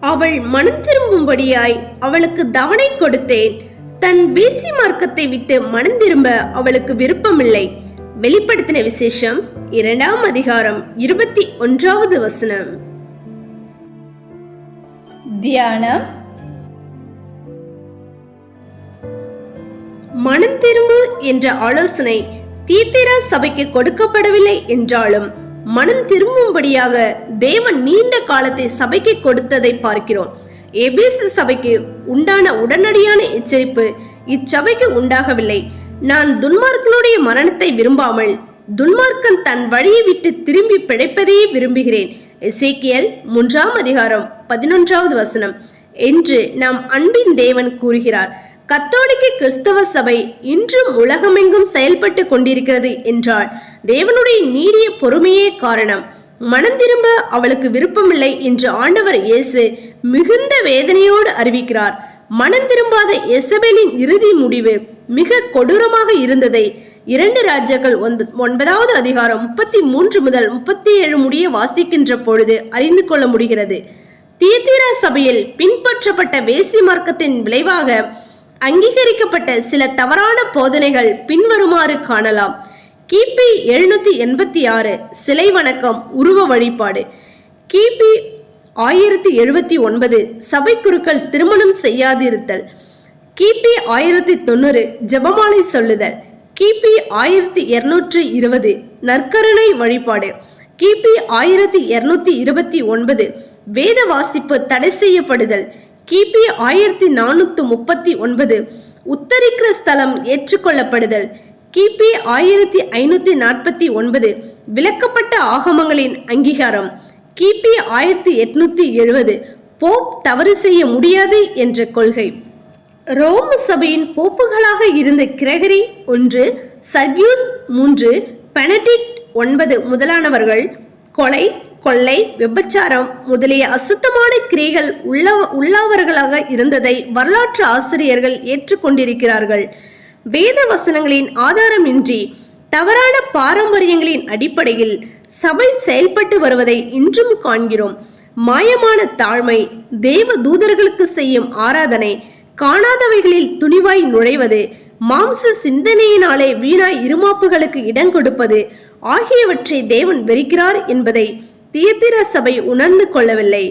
அவள் மனம் திரும்பும்படியாய் அவளுக்கு தவணை கொடுத்தேன். தன் வேசி மார்க்கத்தை விட்டு மனம் திரும்ப அவளுக்கு விருப்பமில்லை. வெளிப்படுத்தின விசேஷம் 2ஆம் அதிகாரம் 21வது வசனம். தியானம். மனம் திரும்பு என்ற ஆலோசனை தியத்தீரா சபைக்கு கொடுக்கப்படவில்லை என்றாலும் மனம் திரும்பும்படியாக தேவன் நீண்ட காலத்தை சபைக்கு கொடுத்ததை பார்க்கிறோம். எபேசு சபைக்கு உண்டான உடனடியான எச்சரிப்பு இச்சபைக்கு உண்டாகவில்லை. நான் துன்மார்க்கனுடைய மரணத்தை விரும்பாமல் துன்மார்க்கன் தன் வழியை விட்டு திரும்பி பிழைப்பதையே விரும்புகிறேன். எசேக்கியேல் 3ஆம் அதிகாரம் 11வது வசனம் என்று நாம் அன்பின் தேவன் கூறுகிறார். கத்தோலிக்க கிறிஸ்தவ சபை இன்றும் உலகமெங்கும் செயல்பட்டு கொண்டிருக்கிறது என்றால் தேவனுடைய நீடிய பொறுமையே காரணம். மனம் திரும்ப அவளுக்கு விருப்பமில்லை என்று ஆண்டவர் இயேசு மிகுந்த வேதனையோடு அறிவிக்கிறார். மனம் திரும்பாத எசபேலின் இறுதி முடிவு மிக கொடூரமாக இருந்ததை 2 ராஜாக்கள் 9வது அதிகாரம் 33 முதல் 37 முடிய வாசிக்கின்ற பொழுது அறிந்து கொள்ள முடிகிறது. தியத்தீரா சபையில் பின்பற்றப்பட்ட வேசி மார்க்கத்தின் விளைவாக அங்கீகரிக்கப்பட்ட சில தவறான போதனைகள் பின்வருமாறு காணலாம். கிபி 786 சிலை வணக்கம், உருவ வழிபாடு. கிபி 1079 சபை குருக்கள் திருமணம் செய்யாதிருத்தல். கிபி 1090 ஜெபமாலை சொல்லுதல். கிபி 1220 நற்கருணை வழிபாடு. கிபி 1229 வேத வாசிப்பு தடை செய்யப்படுதல். கிபி 1439 உத்தரிக்கிற ஸ்தலம் ஏற்றுக்கொள்ளப்படுதல். கிபி 1549 விலக்கப்பட்ட ஆகமங்களின் அங்கீகாரம். கிபி 1870 போப் தவறு செய்ய முடியாது என்ற கொள்கை. ரோம சபையின் போப்புகளாக இருந்த கிரகரி 1, சர்கியூஸ் 3, பெனடிக்ட் 9 முதலானவர்கள் கொலை, கொள்ளை, விபச்சாரம் முதலிய அசுத்தமான கிரியைகள் உள்ளவர்களாக இருந்ததை வரலாற்று ஆசிரியர்கள் ஏற்றுக்கொண்டிருக்கிறார்கள். வேத வசனங்களின் ஆதாரமின்றி தவறான பாரம்பரியங்களின் அடிப்படையில் சபை செயல்பட்டு வருவதை இன்றும் காண்கிறோம். மாயமான தாழ்மை, தேவ தூதர்களுக்கு செய்யும் ஆராதனை, காணாதவைகளில் துணிவாய் நுழைவது, மாம்ச சிந்தனையினாலே வீணாய் இருமாப்புகளுக்கு இடம் கொடுப்பது ஆகியவற்றை தேவன் வெறுக்கிறார் என்பதை தியத்தீரா சபை உணர்ந்து கொள்ளவில்லை.